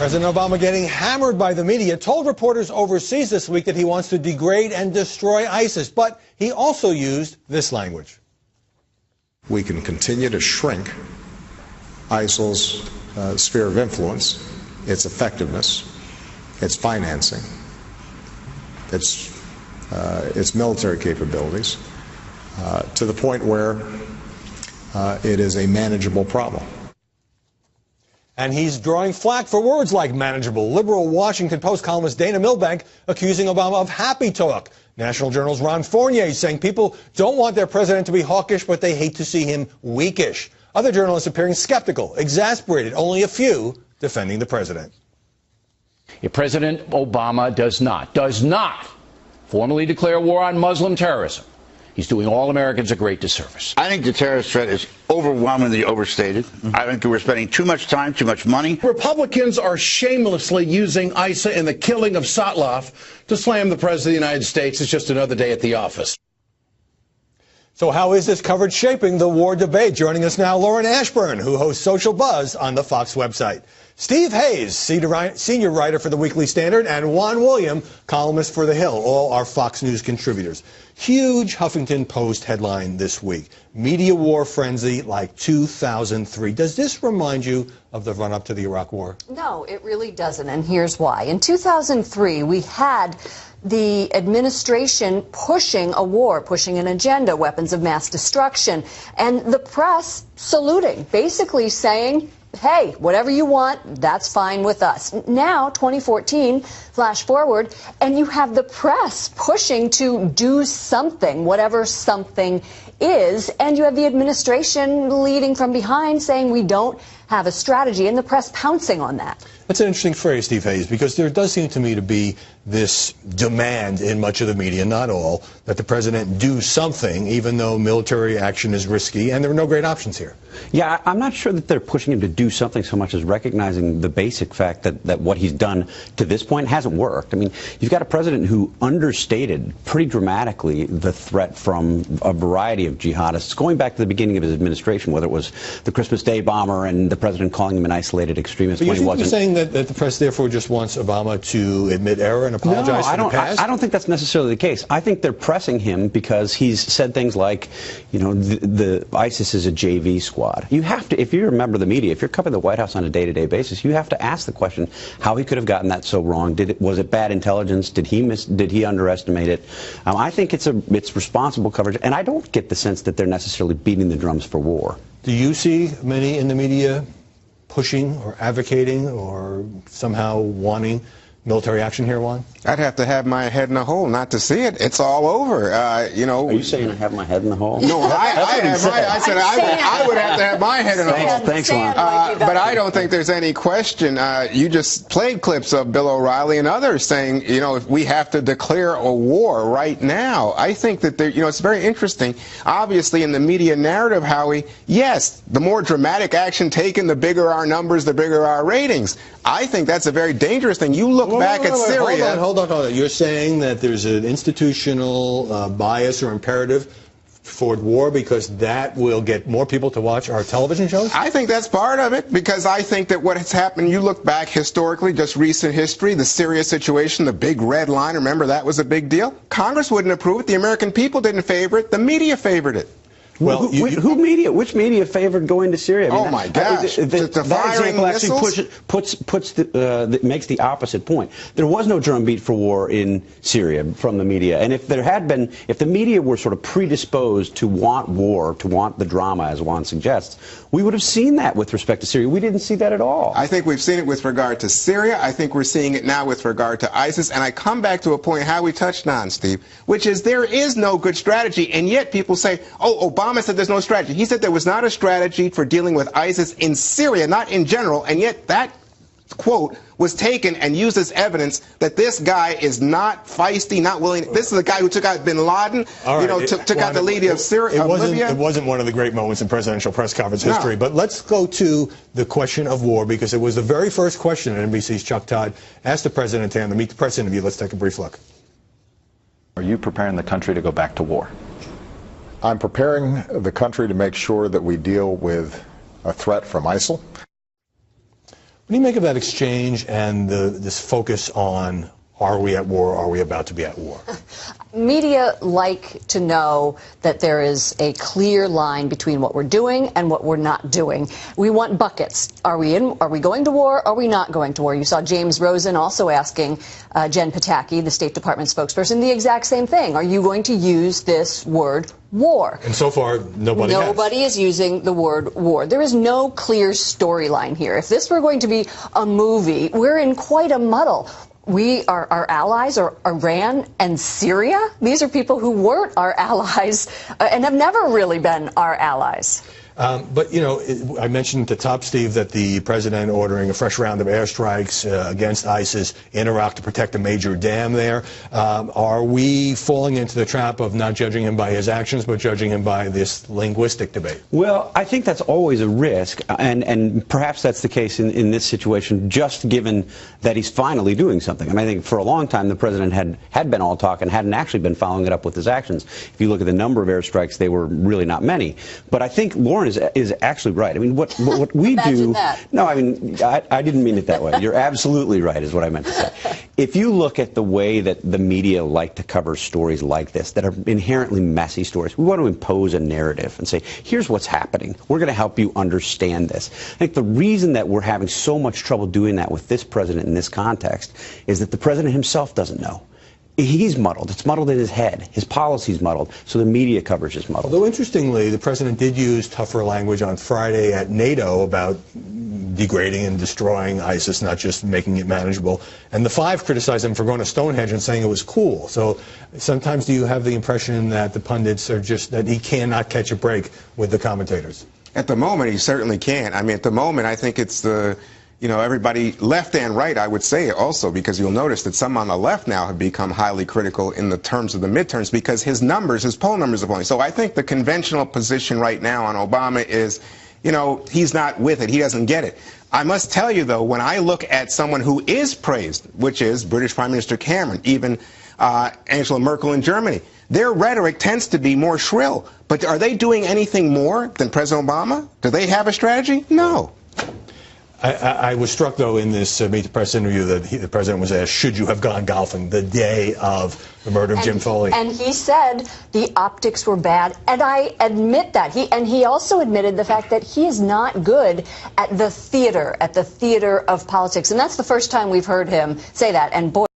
President Obama, getting hammered by the media, told reporters overseas this week that he wants to degrade and destroy ISIS, but he also used this language. We can continue to shrink ISIL's sphere of influence, its effectiveness, its financing, its military capabilities, to the point where it is a manageable problem. And he's drawing flack for words like manageable. Liberal Washington Post columnist Dana Milbank accusing Obama of happy talk. National Journal's Ron Fournier saying people don't want their president to be hawkish, but they hate to see him weakish. Other journalists appearing skeptical, exasperated, only a few defending the president. If President Obama does not formally declare war on Muslim terrorism, he's doing all Americans a great disservice. I think the terrorist threat is overwhelmingly overstated. I think we're spending too much time, too much money. Republicans are shamelessly using ISA and the killing of Sotloff to slam the President of the United States. It's just another day at the office. So how is this coverage shaping the war debate? Joining us now, Lauren Ashburn, who hosts Social Buzz on the Fox website. Steve Hayes, senior writer for the Weekly Standard, and Juan William, columnist for The Hill, all are Fox News contributors. Huge Huffington Post headline this week. Media war frenzy like 2003. Does this remind you of the run-up to the Iraq War? No, it really doesn't, and here's why. In 2003, we had the administration pushing a war, pushing an agenda, weapons of mass destruction, and the press saluting, basically saying, hey, whatever you want, that's fine with us. Now, 2014, flash forward, and you have the press pushing to do something, whatever something is, and you have the administration leading from behind saying we don't have a strategy, and the press pouncing on that. That's an interesting phrase, Steve Hayes, because there does seem to me to be this demand in much of the media, not all, that the president do something, even though military action is risky, and there are no great options here. Yeah, I'm not sure that they're pushing him to do something so much as recognizing the basic fact that what he's done to this point hasn't worked. I mean, you've got a president who understated pretty dramatically the threat from a variety of jihadists, going back to the beginning of his administration, whether it was the Christmas Day bomber and the president calling him an isolated extremist when he wasn't. You're saying that the press therefore just wants Obama to admit error and apologize for the past? I don't think that's necessarily the case. I think they're pressing him because he's said things like, you know, the ISIS is a JV squad. You have to, if you're a member of the media, if you're covering the White House on a day-to-day basis, you have to ask the question how he could have gotten that so wrong. Was it bad intelligence? Did he underestimate it? I think it's responsible coverage, and I don't get the sense that they're necessarily beating the drums for war. Do you see many in the media pushing or advocating or somehow wanting military action here, Juan? I'd have to have my head in a hole not to see it. It's all over. You know. Are you saying I have my head in the hole? No, I said I would have to have my head in a hole. Thanks, Juan. But I don't think there's any question. You just played clips of Bill O'Reilly and others saying, you know, if we have to declare a war right now. I think that it's very interesting. Obviously, in the media narrative, Howie, yes, the more dramatic action taken, the bigger our numbers, the bigger our ratings. I think that's a very dangerous thing. You look back at Syria. Hold on. You're saying that there's an institutional bias or imperative for war because that will get more people to watch our television shows? I think that's part of it, because I think that what has happened, you look back historically, just recent history, the Syria situation, the big red line, remember that was a big deal? Congress wouldn't approve it. The American people didn't favor it. The media favored it. Well, which media favored going to Syria? I mean, oh my gosh! That example actually makes the opposite point. There was no drumbeat for war in Syria from the media, and if there had been, if the media were sort of predisposed to want war, to want the drama, as Juan suggests, we would have seen that with respect to Syria. We didn't see that at all. I think we've seen it with regard to Syria. I think we're seeing it now with regard to ISIS. And I come back to a point how we touched on, Steve, which is there is no good strategy, and yet people say, oh, Obama said there's no strategy. He said there was not a strategy for dealing with ISIS in Syria, not in general, and yet that quote was taken and used as evidence that this guy is not feisty, not willing. This is the guy who took out bin Laden, took out the leader of Syria, Libya. It wasn't one of the great moments in presidential press conference history, but let's go to the question of war, because it was the very first question that NBC's Chuck Todd asked the president on the Meet the Press interview. Let's take a brief look. Are you preparing the country to go back to war? I'm preparing the country to make sure that we deal with a threat from ISIL. What do you make of that exchange and this focus on, are we at war, are we about to be at war? Media like to know that there is a clear line between what we're doing and what we're not doing. We want buckets. Are we going to war? Are we not going to war? You saw James Rosen also asking Jen Psaki, the State Department spokesperson, the exact same thing. Are you going to use this word war? And so far, nobody is using the word war. There is no clear storyline here. If this were going to be a movie, we're in quite a muddle. Our allies are Iran and Syria. These are people who weren't our allies and have never really been our allies. But, you know, I mentioned at the top, Steve, that the president ordering a fresh round of airstrikes against ISIS in Iraq to protect a major dam there. Are we falling into the trap of not judging him by his actions, but judging him by this linguistic debate? Well, I think that's always a risk, and perhaps that's the case in this situation, just given that he's finally doing something. I mean, I think for a long time the president had been all talk and hadn't actually been following it up with his actions. If you look at the number of airstrikes, they were really not many. But I think Lauren is actually right. I mean, what we do. That. No, I mean, I didn't mean it that way. You're absolutely right, is what I meant to say. If you look at the way that the media like to cover stories like this, that are inherently messy stories, we want to impose a narrative and say, here's what's happening. We're going to help you understand this. I think the reason that we're having so much trouble doing that with this president in this context is that the president himself doesn't know. He's muddled. It's muddled in his head. His policy's muddled. So the media coverage is muddled. Although, interestingly, the president did use tougher language on Friday at NATO about degrading and destroying ISIS, not just making it manageable. And the Five criticized him for going to Stonehenge and saying it was cool. So sometimes do you have the impression that the pundits are just, that he cannot catch a break with the commentators? At the moment, he certainly can. I mean, at the moment, I think it's the... You know, everybody, left and right, I would say also, because you'll notice that some on the left now have become highly critical in the terms of the midterms because his poll numbers are falling. So I think the conventional position right now on Obama is, you know, he's not with it. He doesn't get it. I must tell you, though, when I look at someone who is praised, which is British Prime Minister Cameron, even Angela Merkel in Germany, their rhetoric tends to be more shrill. But are they doing anything more than President Obama? Do they have a strategy? No. I was struck, though, in this Meet the Press interview that the president was asked, should you have gone golfing the day of the murder of Jim Foley? And he said the optics were bad, and I admit that. He also admitted the fact that he is not good at the theater of politics. And that's the first time we've heard him say that. And boy,